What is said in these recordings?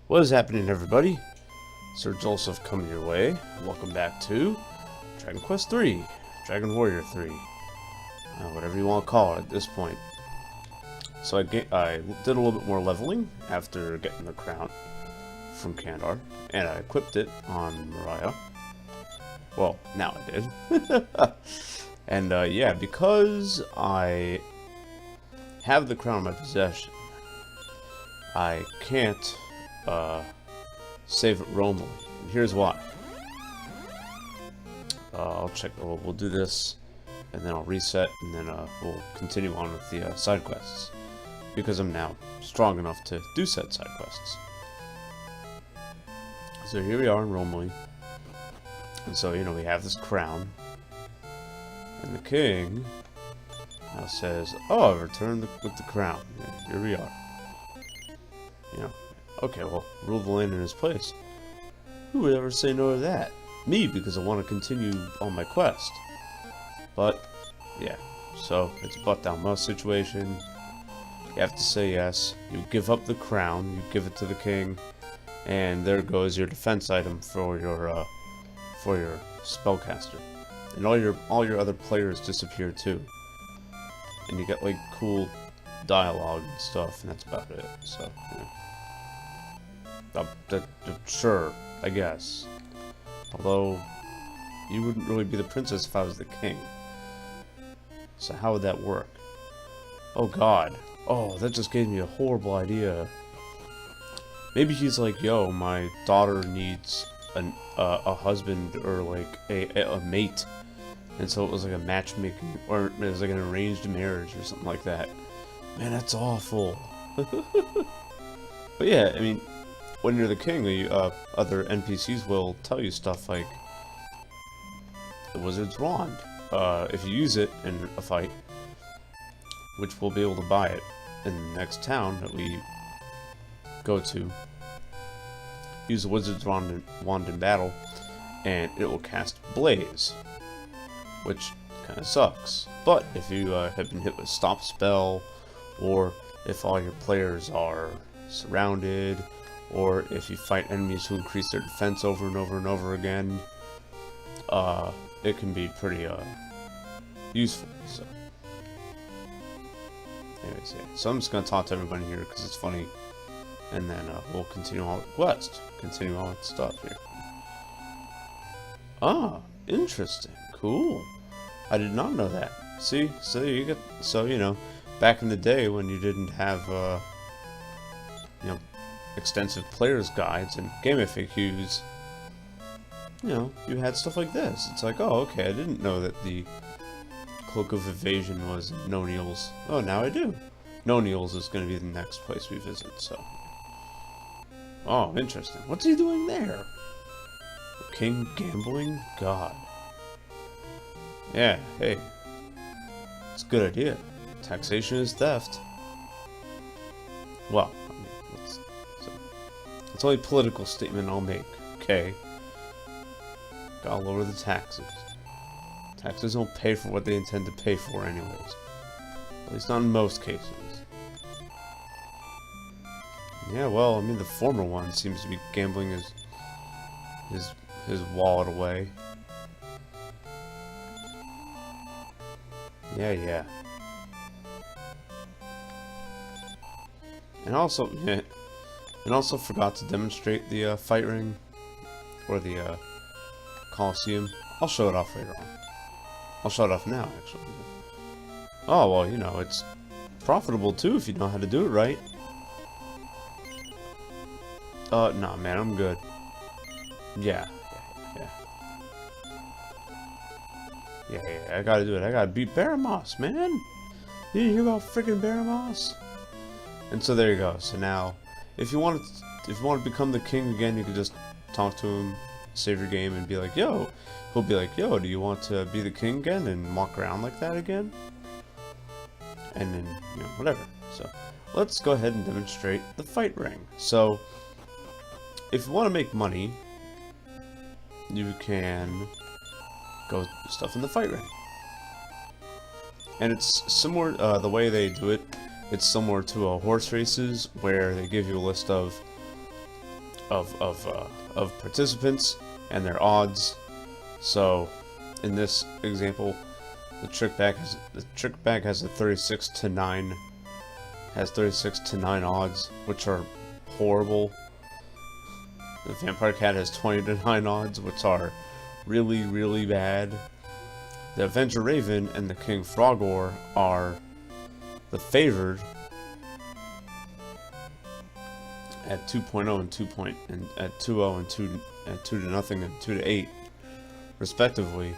What is happening, everybody? Sir Joseph coming your way. Welcome back to Dragon Quest 3, Dragon Warrior 3, whatever you want to call it at this point. So I did a little bit more leveling after getting the crown from Kandar, and I equipped it on Mariah. Well, now I did. And yeah, because I have the crown in my possession, I can't save it roamily. And here's why. I'll check. We'll do this, and then I'll reset, and then we'll continue on with the side quests, because I'm now strong enough to do said side quests. So here we are in Romley, and so we have this crown, and the king now says, "Oh, I've returned with the crown." Yeah, here we are. Okay, well, rule the land in his place. Who would ever say no to that? Me, because I want to continue on my quest. But, yeah, so it's a Bucktown must situation. You have to say yes. You give up the crown, you give it to the king, and there goes your defense item for your spellcaster. And all your other players disappear too. And you get like cool dialogue and stuff, and that's about it. So, yeah. Sure, I guess. Although, you wouldn't really be the princess if I was the king. So how would that work? Oh god. Oh, that just gave me a horrible idea. Maybe he's like, yo, my daughter needs a husband, or like a mate. And so it was like a matchmaking, or it was like an arranged marriage or something like that. Man, that's awful. But yeah, I mean, when you're the king, the other NPCs will tell you stuff like the wizard's wand. If you use it in a fight, which we'll be able to buy it in the next town that we go to, use the wizard's wand in battle, and it will cast Blaze, which kind of sucks. But if you have been hit with Stop Spell, or if all your players are surrounded, or if you fight enemies who increase their defense over and over and over again, it can be pretty useful. So, anyways, yeah. So I'm just gonna talk to everybody here because it's funny, and then we'll continue on with the quest, continue on with stuff here. Ah, interesting, cool. I did not know that. See, so you get, back in the day when you didn't have extensive players guides and game FAQs, you had stuff like this. It's like, oh, okay, I didn't know that the Cloak of Evasion was Noaniels. Oh, now I do. Noaniels is going to be the next place we visit, so. Oh, interesting. What's he doing there? The king gambling? God. Yeah, hey. It's a good idea. Taxation is theft. Well, it's only a political statement I'll make, okay? Gotta lower the taxes. Taxes don't pay for what they intend to pay for anyways. At least not in most cases. Yeah, well, I mean, the former one seems to be gambling his wallet away. Yeah. And also, and also forgot to demonstrate the fight ring, or the Coliseum. I'll show it off later on. I'll show it off now, actually. Oh, well, it's profitable too if you know how to do it right. Nah, man, I'm good. Yeah, I gotta do it. I gotta beat Baramos, man. You didn't hear about freaking Baramos? And so there you go. So now, if you want to become the king again, you can just talk to him, save your game, and be like, yo. He'll be like, yo, do you want to be the king again and walk around like that again? And then, whatever. So, let's go ahead and demonstrate the fight ring. So, if you want to make money, you can go do stuff in the fight ring. And it's similar, the way they do it, it's similar to horse races, where they give you a list of of participants and their odds. So, in this example, the trick bag has a 36 to 9 odds, which are horrible. The vampire cat has 20 to 9 odds, which are really, really bad. The Avenger Raven and the King Frogor are the favored at 2.0 and 2. At 2.0 and 2 at 2 to nothing and 2 to 8, respectively.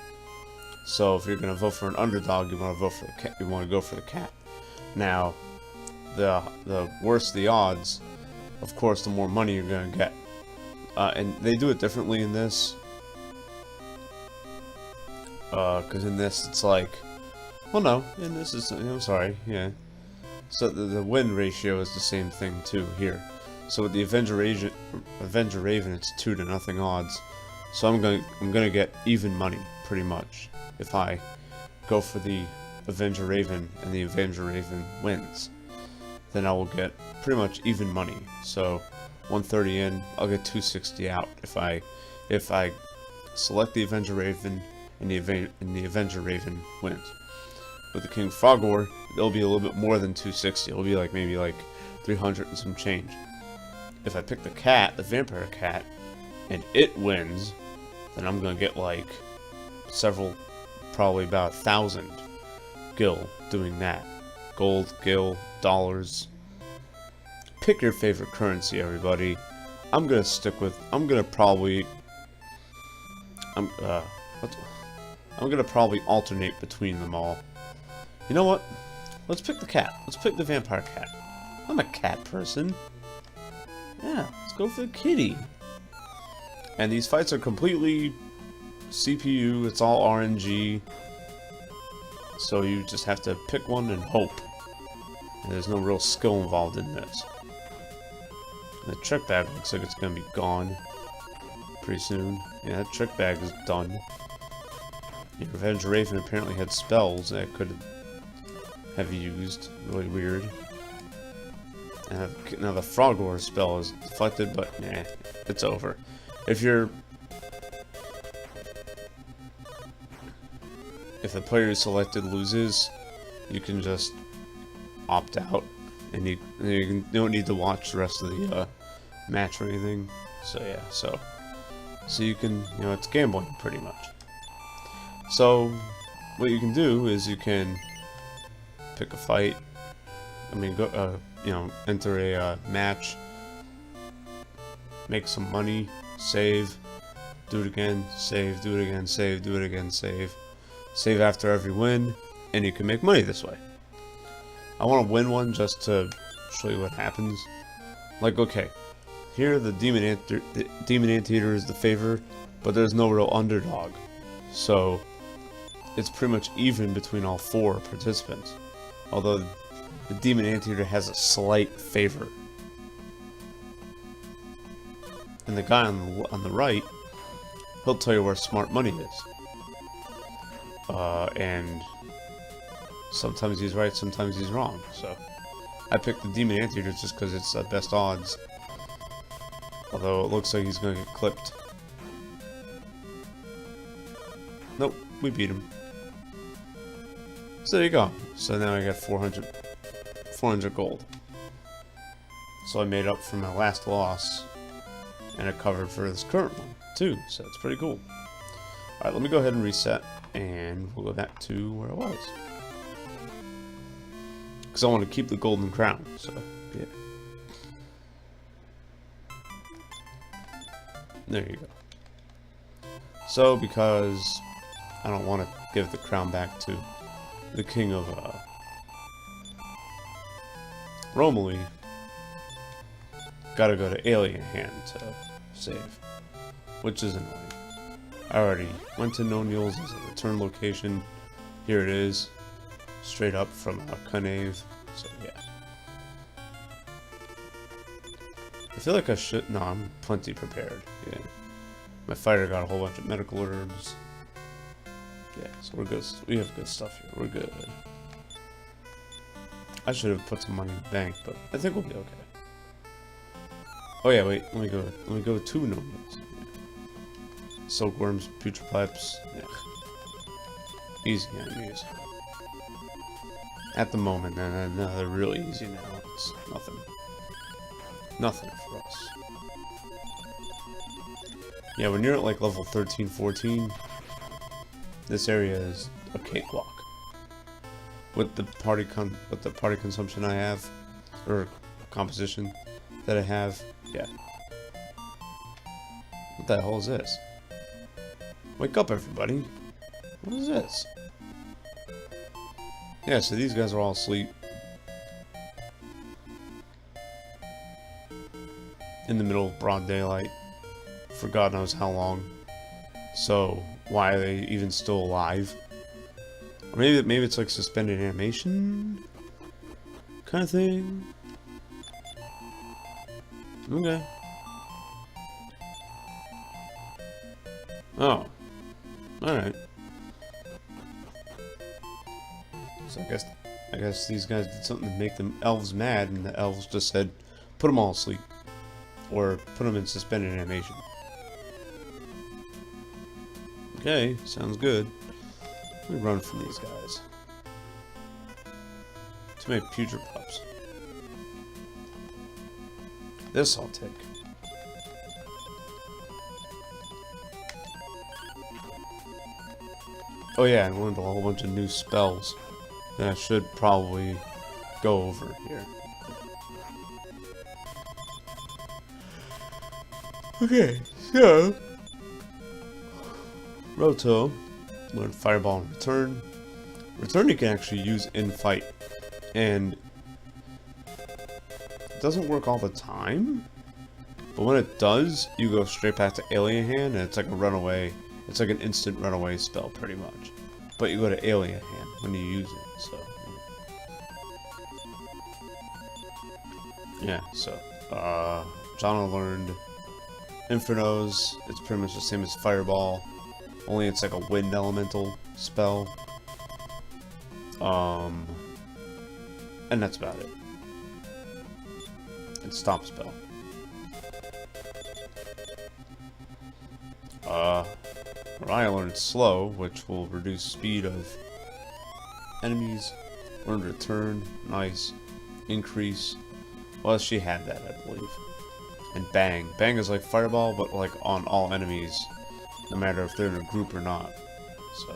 So if you're gonna vote for an underdog, you want to vote for the cat. You want to go for the cat. Now, the worse the odds, of course, the more money you're gonna get. And they do it differently in this. Because in this it's like, well, no, in this is, I'm sorry, yeah. So the win ratio is the same thing too here. So with the Avenger Raven, it's 2 to nothing odds. So I'm gonna get even money pretty much if I go for the Avenger Raven and the Avenger Raven wins. Then I will get pretty much even money. So 130 in, I'll get 260 out if I select the Avenger Raven and the Avenger Raven wins. With the King Frogor, it'll be a little bit more than 260. It'll be like maybe like 300 and some change. If I pick the cat, the vampire cat, and it wins, then I'm gonna get like several, probably about 1,000 gil doing that. Gold, gil, dollars. Pick your favorite currency, everybody. I'm gonna probably alternate between them all. You know what? Let's pick the cat. Let's pick the vampire cat. I'm a cat person. Yeah, let's go for the kitty. And these fights are completely CPU. It's all RNG. So you just have to pick one and hope. And there's no real skill involved in this. The trick bag looks like it's gonna be gone pretty soon. Yeah, that trick bag is done. The Avenger Raven apparently had spells that I could have used. Really weird. And now the Frogor spell is deflected, but nah, it's over. If the player you selected loses, you can just opt out, and you don't need to watch the rest of the match or anything. So yeah, so you can, it's gambling pretty much. So what you can do is you can pick a fight. I mean, go enter a match, make some money, save, do it again, save, do it again, save, do it again, save after every win, and you can make money this way. I want to win one just to show you what happens. Like, okay, here the Demon Anteater is the favor, but there's no real underdog, so it's pretty much even between all 4 participants. Although the Demon Anteater has a slight favor. And the guy on the right, he'll tell you where smart money is. And sometimes he's right, sometimes he's wrong. So I picked the Demon Anteater just because it's the best odds. Although it looks like he's going to get clipped. Nope, we beat him. So there you go. So now I got 400 gold. So I made up for my last loss, and it covered for this current one too. So it's pretty cool. Alright, let me go ahead and reset, and we'll go back to where I was. Because I want to keep the golden crown, so yeah. There you go. So because I don't want to give the crown back to the king of Romilly, gotta go to Alien Hand to save, which is annoying. I already went to Noaniels as a return location. Here it is, straight up from Knave. So yeah, I feel like I should. No, I'm plenty prepared. Yeah, my fighter got a whole bunch of medical herbs. Yeah, so we're good. We have good stuff here. We're good. I should have put some money in the bank, but I think we'll be okay. Oh yeah, wait. Let me go to Noaniels. Silkworms, putrid pipes. Yeah. Easy enemies. At the moment, no, they're really easy now. It's nothing. Nothing for us. Yeah, when you're at like level 13, 14, this area is a cakewalk. With the party consumption I have, or composition that I have, yeah. What the hell is this? Wake up, everybody! What is this? Yeah, so these guys are all asleep. In the middle of broad daylight. For God knows how long. So, why are they even still alive? Or maybe it's like suspended animation? Kind of thing? Okay. Oh. Alright. So I guess these guys did something to make the elves mad, and the elves just said, put them all asleep. Or put them in suspended animation. Okay, sounds good. Let me run from these guys. Too many putrid pups. This I'll take. Oh yeah, I learned a whole bunch of new spells that I should probably go over here. Okay, so Roto, learn Fireball and Return. Return you can actually use in fight, and it doesn't work all the time, but when it does, you go straight back to Alien Hand, and it's like a runaway, it's like an instant runaway spell pretty much. But you go to Alien Hand when you use it, so. Yeah, so, Jana learned Infernos. It's pretty much the same as Fireball, only it's like a wind elemental spell. And that's about it. And Stomp spell. I learned Slow, which will reduce speed of enemies. Learned Return, nice. Increase. Well, she had that, I believe. And Bang. Bang is like Fireball, but like on all enemies, no matter if they're in a group or not. So.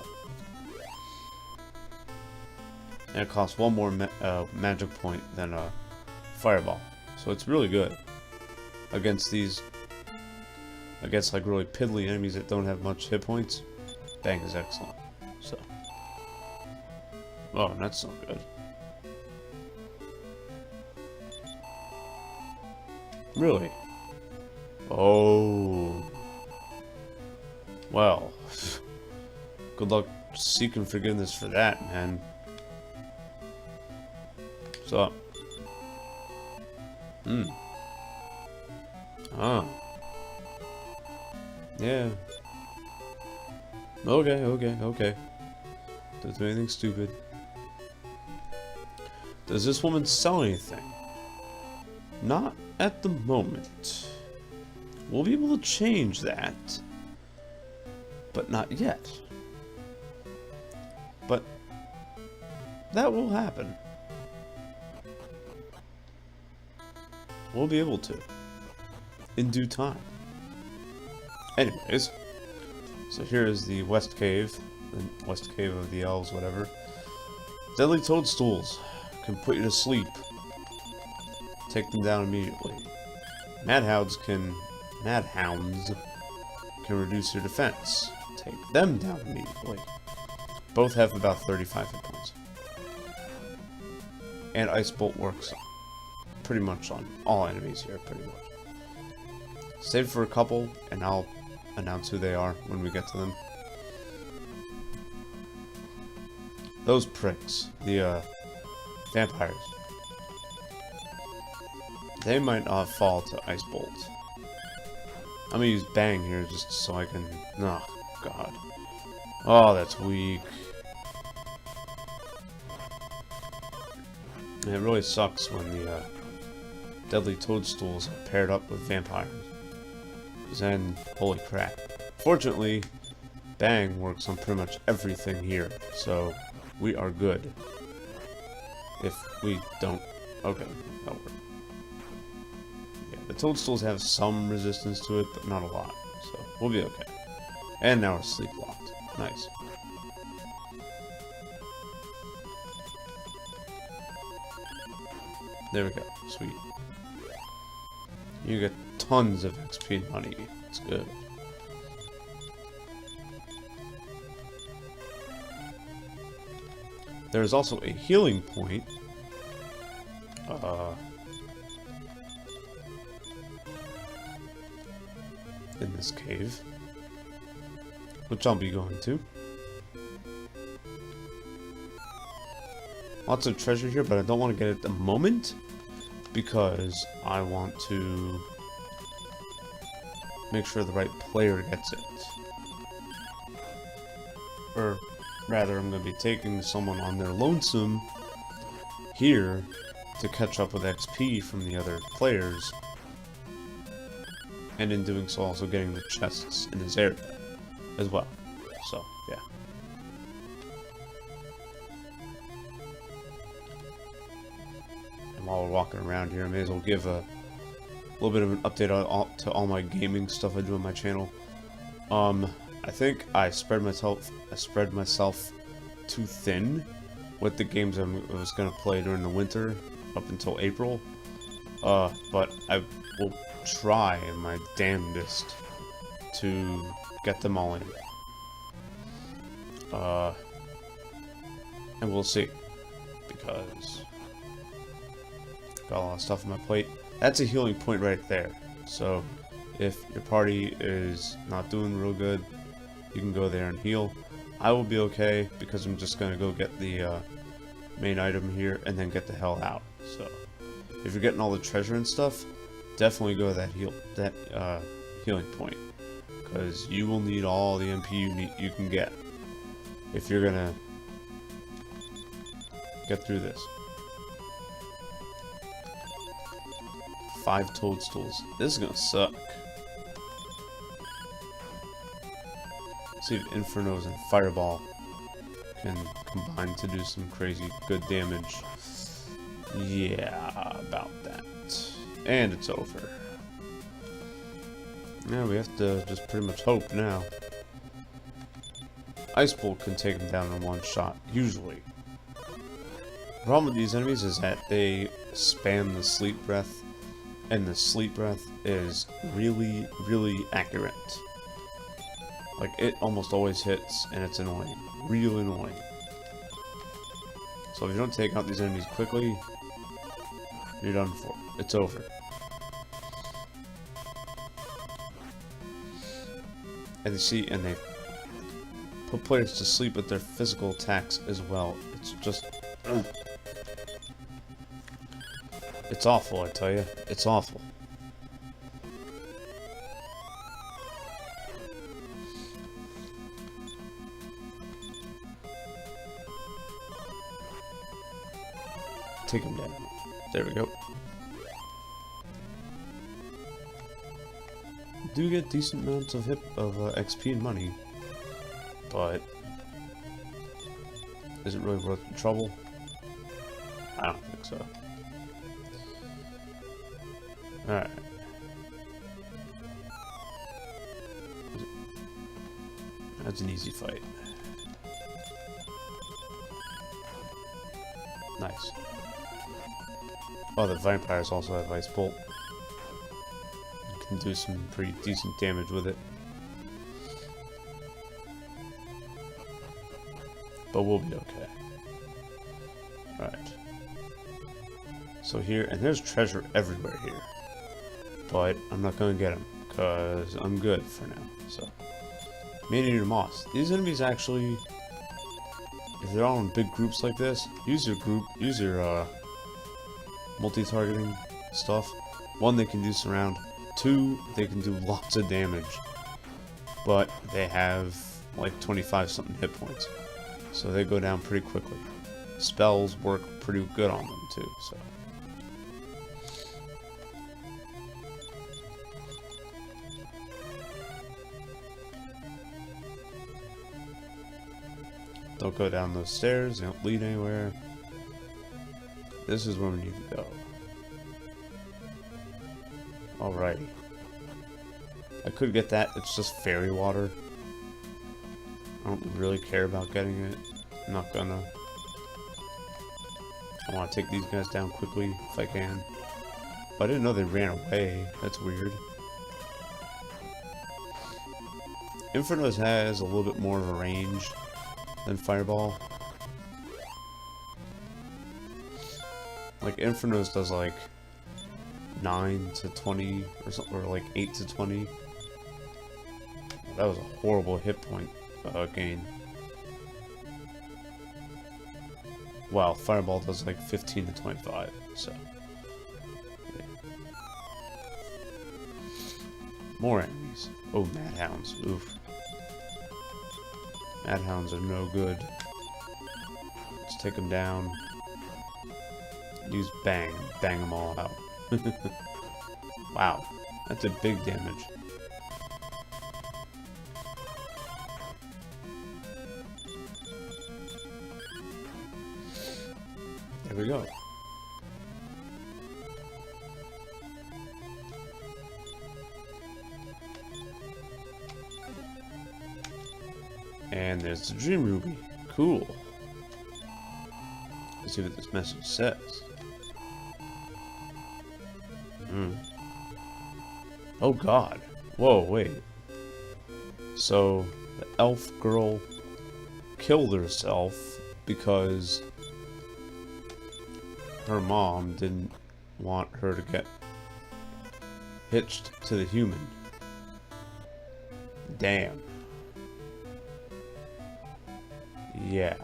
And it costs one more magic point than a Fireball. So it's really good. Against like really piddly enemies that don't have much hit points, Bang is excellent. So. Oh, that's so good. Really? Oh. Well. Good luck seeking forgiveness for that, man. What's up? Ah. Yeah. Okay. Don't do anything stupid. Does this woman sell anything? Not at the moment. We'll be able to change that. But not yet. But that will happen. We'll be able to. In due time. Anyways. So here is the West Cave. The West Cave of the Elves, whatever. Deadly toadstools can put you to sleep. Take them down immediately. Madhounds can reduce your defense. Take them down immediately. Both have about 35 hit points. And Ice Bolt works pretty much on all enemies here, pretty much. Save for a couple, and I'll announce who they are when we get to them. Those pricks, the vampires. They might not fall to Ice Bolt. I'm gonna use Bang here just so I can... Oh, God. Oh, that's weak. And it really sucks when the deadly toadstools have paired up with vampires. Then, holy crap. Fortunately, Bang works on pretty much everything here, so we are good. If we don't... Okay, that'll work. Yeah, the toadstools have some resistance to it, but not a lot, so we'll be okay. And now we're sleep locked. Nice. There we go. Sweet. You get tons of XP money. It's good. There is also a healing point. In this cave, which I'll be going to. Lots of treasure here, but I don't want to get it at the moment because I want to make sure the right player gets it. Or rather, I'm going to be taking someone on their lonesome here to catch up with XP from the other players. And in doing so, also getting the chests in this area as well. So, yeah. And while we're walking around here, I may as well give a little bit of an update to all my gaming stuff I do on my channel. I think I spread myself too thin with the games I was gonna play during the winter up until April. But I will try my damnedest to get them all in. And we'll see, because got a lot of stuff on my plate. That's a healing point right there. So if your party is not doing real good, you can go there and heal. I will be okay because I'm just gonna go get the main item here and then get the hell out. So if you're getting all the treasure and stuff, definitely go to that healing point, because you will need all the MP you can get if you're gonna get through this. 5 toadstools. This is gonna suck. See if Infernos and Fireball can combine to do some crazy good damage. Yeah, about that. And it's over. Yeah, we have to just pretty much hope now. Ice Bolt can take them down in one shot, usually. The problem with these enemies is that they spam the sleep breath, and the sleep breath is really, really accurate. Like, it almost always hits, and it's annoying. Real annoying. So if you don't take out these enemies quickly, you're done for. It's over. And you see, and they put players to sleep with their physical attacks as well. It's just... It's awful, I tell you. It's awful. Take him down. There we go. Do get decent amounts of XP and money, but is it really worth the trouble? I don't think so. Alright. That's an easy fight. Nice. Oh, the vampires also have Ice Bolt. You can do some pretty decent damage with it. But we'll be okay. Alright. So here, and there's treasure everywhere here. But I'm not going to get them, because I'm good for now. So, Man-Eater Moss. These enemies actually, if they're all in big groups like this, use your multi-targeting stuff. 1, they can do surround. 2, they can do lots of damage. But they have like 25 something hit points. So they go down pretty quickly. Spells work pretty good on them too, so. Don't go down those stairs, they don't lead anywhere. This is where we need to go. Alrighty. I could get that, it's just fairy water. I don't really care about getting it. I'm not gonna. I want to take these guys down quickly if I can. But I didn't know they ran away. That's weird. Inferno's has a little bit more of a range than Fireball. Like Inferno's does like 9 to 20 or something, or like 8 to 20. That was a horrible hit point gain. Wow, Fireball does like 15 to 25, so. Yeah. More enemies. Oh, Madhounds. Oof. Madhounds are no good. Let's take them down. Use Bang. Bang them all out. Wow, that did big damage. There we go. And there's the Dream Ruby. Cool. Let's see what this message says. Oh god. Whoa, wait. So, the elf girl killed herself because her mom didn't want her to get hitched to the human. Damn. Yeah.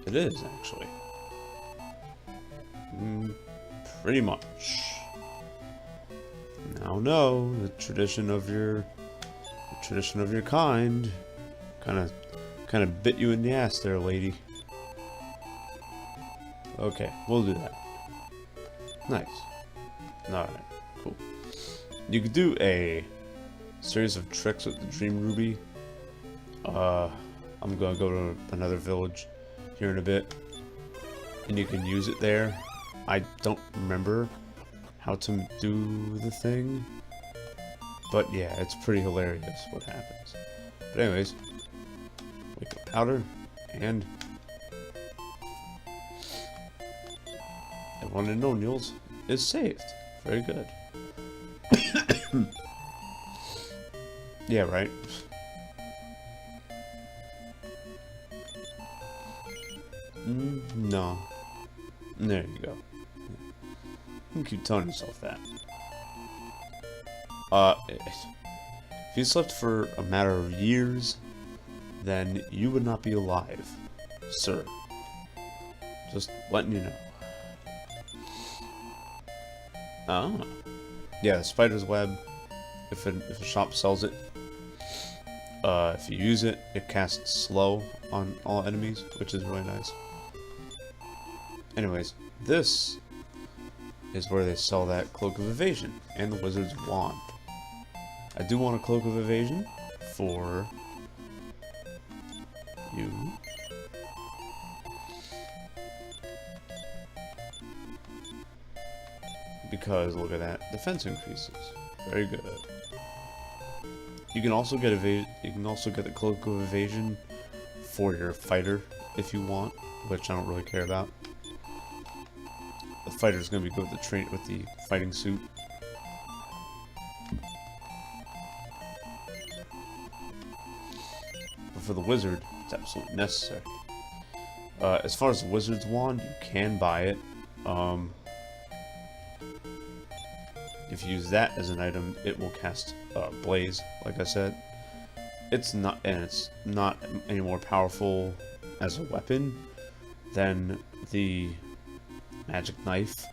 It is, actually. Pretty much. Now, no, the tradition of your kind, kind of bit you in the ass there, lady. Okay, we'll do that. Nice. Alright, cool. You could do a series of tricks with the Dream Ruby. I'm gonna go to another village here in a bit, and you can use it there. I don't remember how to do the thing, but yeah, it's pretty hilarious what happens. But anyways, wake up powder, and everyone in Noaniels is saved. Very good. Yeah, right. No. There you go. You keep telling yourself that. If you slept for a matter of years, then you would not be alive, sir. Just letting you know. Oh. Yeah, the spider's web. If a shop sells it, if you use it, it casts slow on all enemies, which is really nice. Anyways, this is where they sell that Cloak of Evasion and the Wizard's Wand. I do want a Cloak of Evasion for you. Because look at that, defense increases. Very good. You can also get the Cloak of Evasion for your fighter if you want, which I don't really care about. The fighter's gonna be good with the fighting suit. But for the wizard, it's absolutely necessary. As far as the Wizard's Wand, you can buy it. If you use that as an item, it will cast Blaze, like I said. It's not any more powerful as a weapon than the magic knife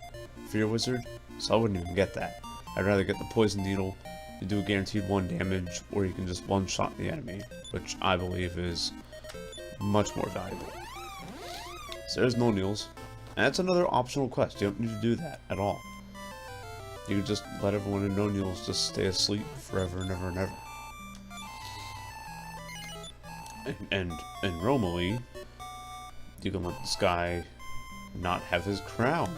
for your wizard, so I wouldn't even get that. I'd rather get the poison needle. You do a guaranteed 1 damage, or you can just one-shot the enemy, which I believe is much more valuable. So there's Noaniels. And that's another optional quest. You don't need to do that at all. You can just let everyone in Noaniels just stay asleep forever and ever and ever. And normally, you can let this guy not have his crown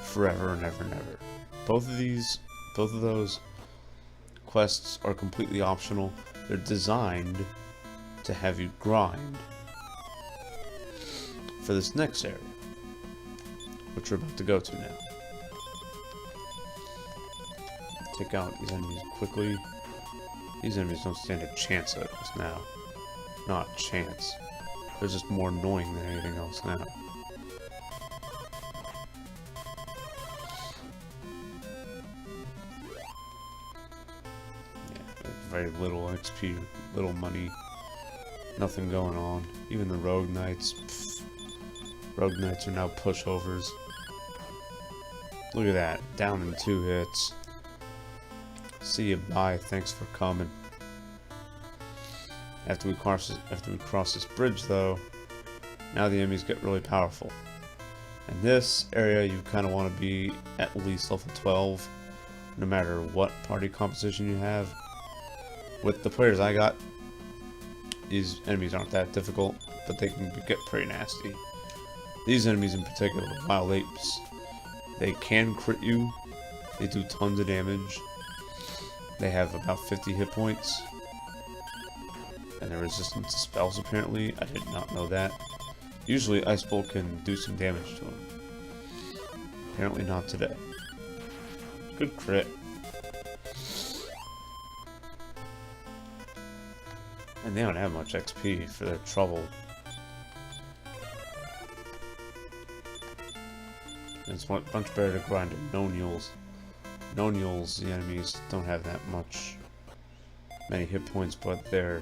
forever and ever and ever. Both of those quests are completely optional. They're designed to have you grind for this next area, which we're about to go to now. Take out these enemies quickly. These enemies don't stand a chance at us now. Not a chance. They're just more annoying than anything else now. Yeah, very little XP, little money, nothing going on. Even the Rogue Knights. Pfft. Rogue Knights are now pushovers. Look at that, down in 2 hits. See you, bye, thanks for coming. After we cross this bridge, though, now the enemies get really powerful. In this area, you kind of want to be at least level 12, no matter what party composition you have. With the players I got, these enemies aren't that difficult, but they can get pretty nasty. These enemies in particular, Wild Apes, they can crit you. They do tons of damage. They have about 50 hit points. And they're resistant to spells, apparently. I did not know that. Usually, Ice Bolt can do some damage to them. Apparently not today. Good crit. And they don't have much XP for their trouble. And it's much better to grind in Noaniels. Noaniels, the enemies don't have that many hit points, but they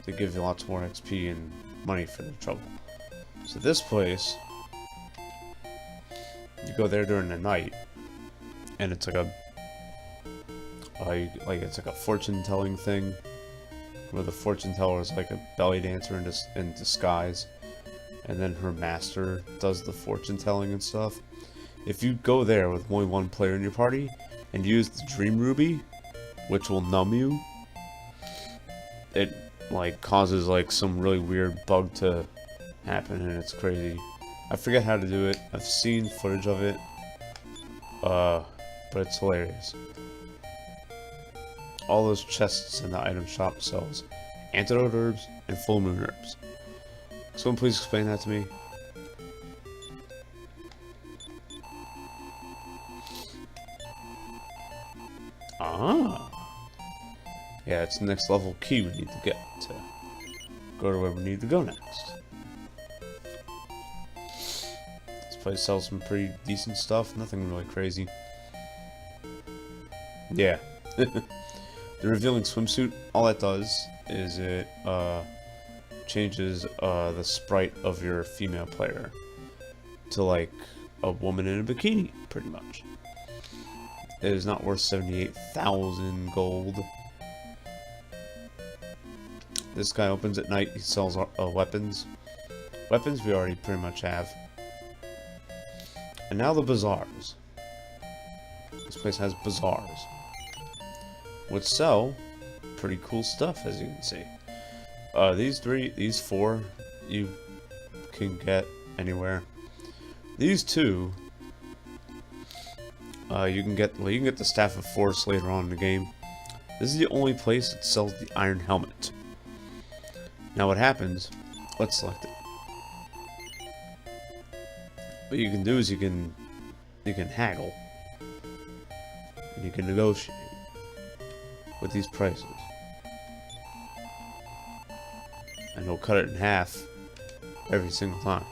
give you lots more XP and money for their trouble. So this place, you go there during the night, and it's like it's like a fortune-telling thing, where the fortune teller is like a belly dancer in disguise, and then her master does the fortune telling and stuff. If you go there with only one player in your party and use the Dream Ruby, which will numb you, it like causes like some really weird bug to happen, and it's crazy. I forget how to do it. I've seen footage of it, but it's hilarious. All those chests in the item shop sells antidote herbs and full moon herbs. Someone please explain that to me. Ah. Yeah, it's the next level key we need to get to go to where we need to go next. This place sells some pretty decent stuff, nothing really crazy. Yeah. The revealing swimsuit, all that does is it changes the sprite of your female player to like a woman in a bikini, pretty much. It is not worth 78,000 gold. This guy opens at night. He sells weapons. Weapons we already pretty much have. And now the bazaars. This place has bazaars, which sell pretty cool stuff, as you can see. These 4, you can get anywhere. These 2, you can get the Staff of Force later on in the game. This is the only place that sells the Iron Helmet. Now what happens? Let's select it. What you can do is you can haggle, and you can negotiate with these prices, and he'll cut it in half every single time.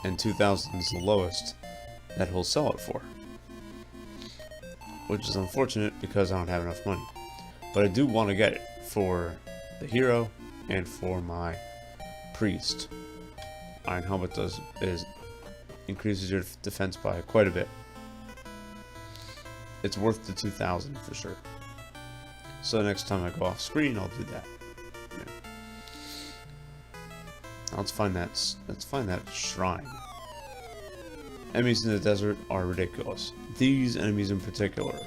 And 2,000 is the lowest that he'll sell it for, which is unfortunate because I don't have enough money. But I do want to get it for the hero and for my priest. Iron Helmet increases your defense by quite a bit. It's worth the 2,000 for sure. So next time I go off screen, I'll do that. Yeah. Let's find that shrine. Enemies in the desert are ridiculous. These enemies in particular.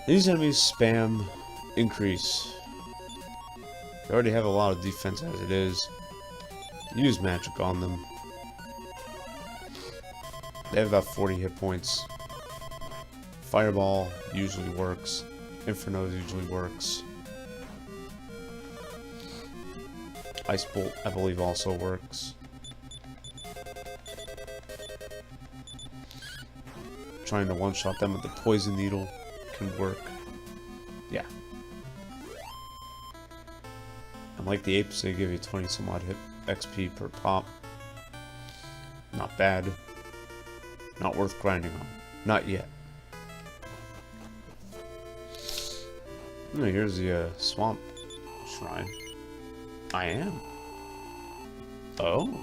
These enemies spam increase. They already have a lot of defense as it is. Use magic on them. They have about 40 hit points. Fireball usually works. Inferno usually works. Ice Bolt, I believe, also works. Trying to one-shot them with the Poison Needle can work. Yeah. And like the apes, they give you 20 some odd hit XP per pop. Not bad. Not worth grinding on. Not yet. Oh, here's the swamp shrine. I am. Oh.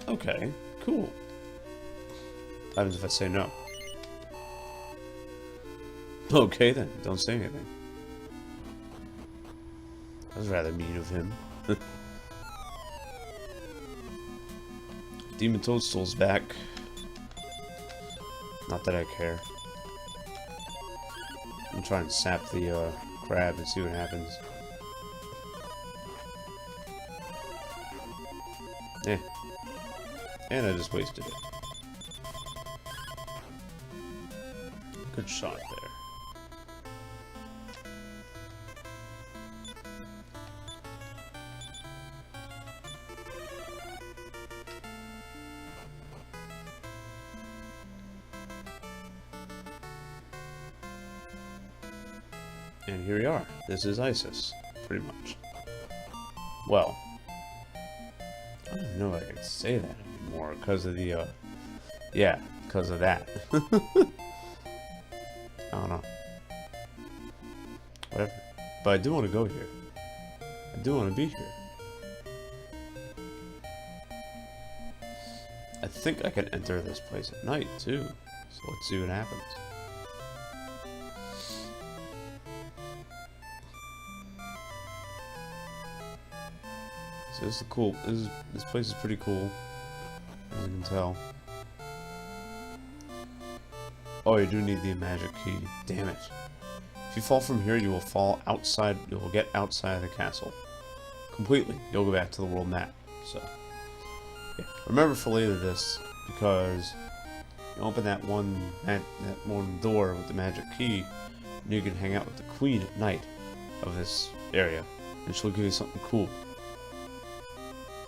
Okay, cool. What happens if I say no? Okay then, don't say anything. That was rather mean of him. Demon Toadstool's back. Not that I care. I'm trying to sap the crab and see what happens. Eh. And I just wasted it. Good shot there. And here we are. This is Isis, pretty much. Well, I don't know if I can say that anymore because of the, yeah, because of that. I don't know. Whatever. But I do want to go here. I do want to be here. I think I can enter this place at night, too. So let's see what happens. So this is cool. This place is pretty cool, as you can tell. Oh, you do need the magic key. Damn it! If you fall from here, you will fall outside. You will get outside of the castle completely. You'll go back to the world map. So, yeah. Remember for later this, because you open that one door with the magic key, and you can hang out with the queen at night of this area, and she'll give you something cool.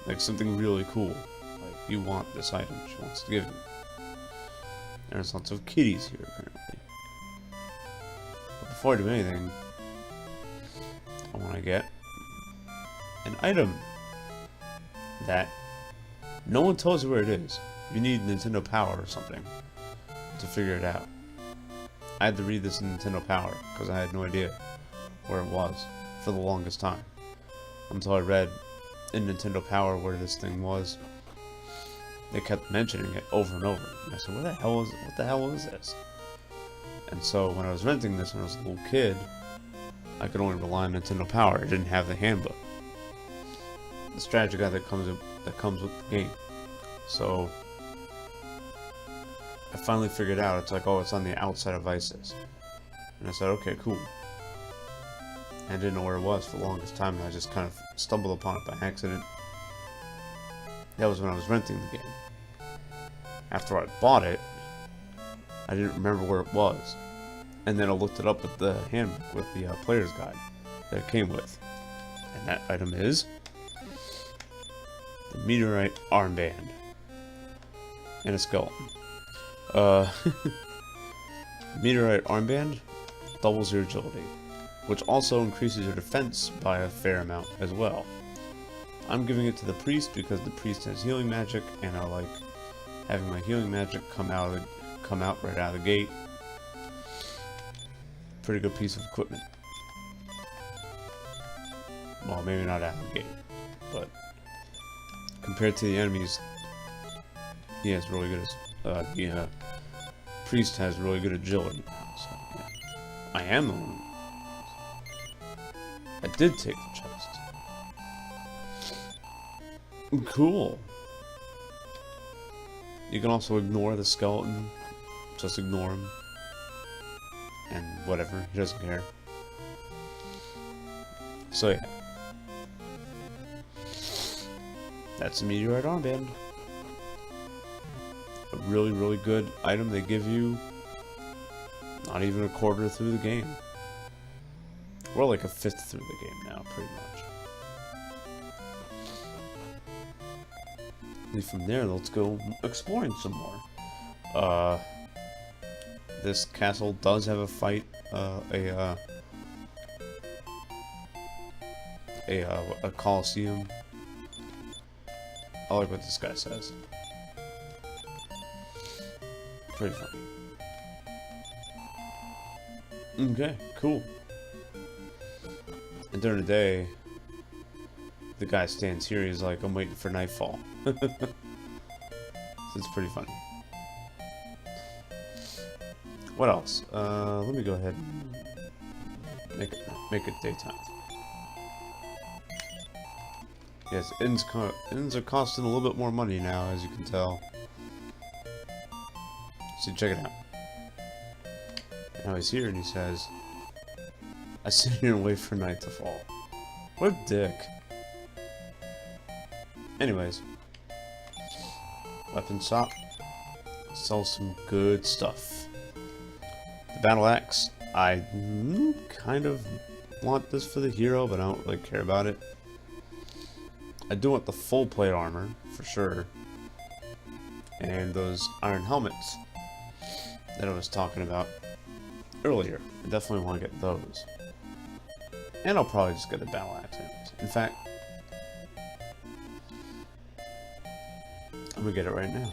Like something really cool. Like, you want this item, she wants to give you. There's lots of kitties here, apparently. But before I do anything, I want to get an item that no one tells you where it is. You need Nintendo Power or something to figure it out. I had to read this in Nintendo Power, because I had no idea where it was for the longest time. Until I read in Nintendo Power where this thing was. They kept mentioning it over and over. And I said, what the hell is this? And so when I was renting this when I was a little kid, I could only rely on Nintendo Power. I didn't have the handbook. The strategy guide that comes with the game. So I finally figured out, it's like, oh, it's on the outside of Isis. And I said, okay, cool. I didn't know where it was for the longest time, and I just kind of stumbled upon it by accident. That was when I was renting the game. After I bought it, I didn't remember where it was. And then I looked it up with the handbook, with the player's guide that it came with. And that item is the meteorite armband. And a skeleton. Meteorite armband doubles your agility, which also increases your defense by a fair amount as well. I'm giving it to the priest because the priest has healing magic, and I like having my healing magic come out right out of the gate. Pretty good piece of equipment. Well, maybe not out of the gate, but compared to the enemies, yeah, it's really good. The priest has really good agility now, so yeah. I am the one. I did take the chest. Cool. You can also ignore the skeleton. Just ignore him. And whatever, he doesn't care. So yeah. That's a meteorite armband. A really, really good item they give you not even a quarter through the game. We're like a fifth through the game now, pretty much. And from there, let's go exploring some more. This castle does have a fight, a coliseum. I like what this guy says. Pretty funny. Okay, cool. And during the day, the guy stands here, he's like, I'm waiting for nightfall. So it's pretty funny. What else? Let me go ahead and make it daytime. Yes, inns are costing a little bit more money now, as you can tell. So check it out. Now he's here and he says, I sit here and wait for night to fall. What a dick. Anyways. Weapon shop. Sell some good stuff. The battle axe. I kind of want this for the hero, but I don't really care about it. I do want the full plate armor, for sure. And those iron helmets that I was talking about earlier. I definitely want to get those. And I'll probably just get a battle axe anyways. In fact, I'm gonna get it right now.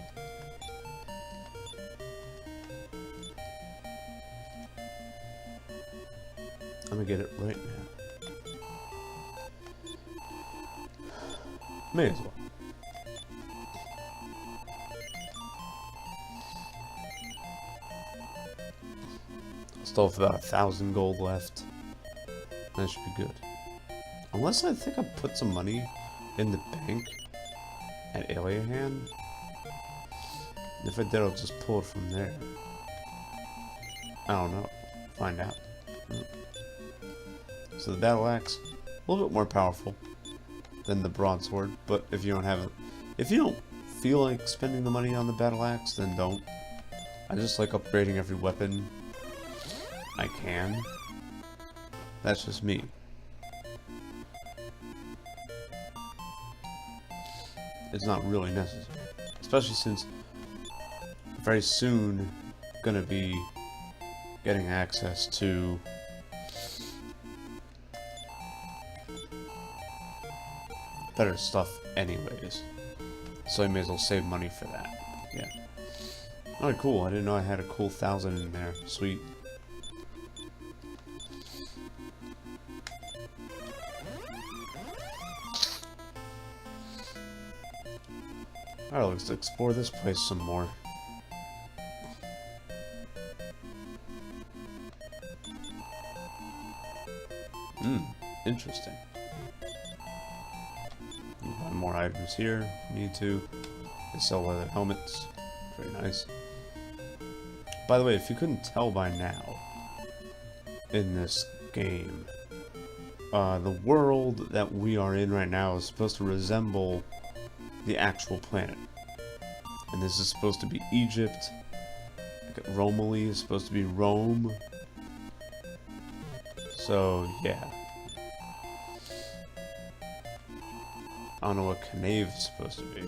I'm gonna get it right now. May as well. Still have about 1,000 gold left. That should be good. Unless I think I put some money in the bank at Aliahan. If I did, I'll just pull it from there. I don't know. Find out. So the battle axe, a little bit more powerful than the broadsword, but if you don't have it, if you don't feel like spending the money on the battle axe, then don't. I just like upgrading every weapon I can. That's just me. It's not really necessary, especially since very soon gonna be getting access to better stuff anyways, so I may as well save money for that. Yeah. Alright, cool. I didn't know I had a cool 1,000 in there. Sweet. Alright, let's explore this place some more. Interesting. Buy more items here. Need to. They sell leather helmets. Very nice. By the way, if you couldn't tell by now, in this game, the world that we are in right now is supposed to resemble the actual planet. And this is supposed to be Egypt. Romilly is supposed to be Rome. So, yeah. I don't know what Canave is supposed to be.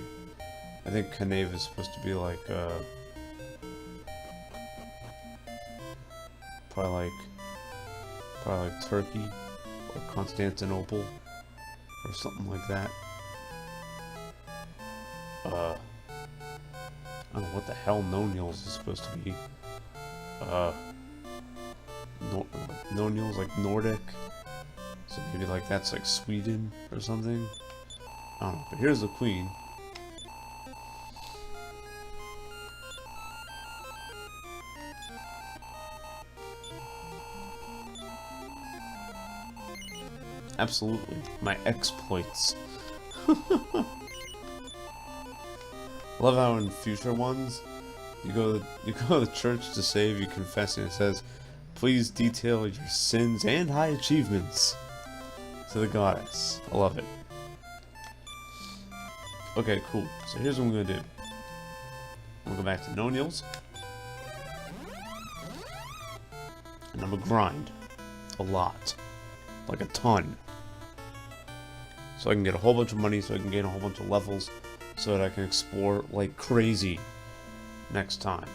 I think Canave is supposed to be like, probably like Turkey or Constantinople or something like that. I don't know what the hell Noaniels is supposed to be. Noaniels, like Nordic. So maybe like that's like Sweden or something. I don't know, but here's the queen. Absolutely. My exploits. Love how in future ones, you go to church to save, you confess, and it says, "Please detail your sins and high achievements to the goddess." I love it. Okay, cool. So here's what I'm gonna do. I'm gonna go back to Noaniels, and I'm gonna grind a lot, like a ton, so I can get a whole bunch of money, so I can gain a whole bunch of levels, so that I can explore like crazy next time.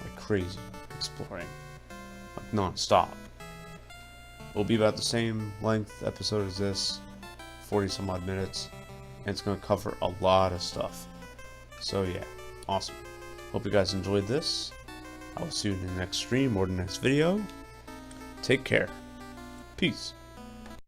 Like crazy exploring. Like non-stop. It'll be about the same length episode as this, 40 some odd minutes, and it's going to cover a lot of stuff. So yeah, awesome. Hope you guys enjoyed this. I will see you in the next stream or the next video. Take care. Peace.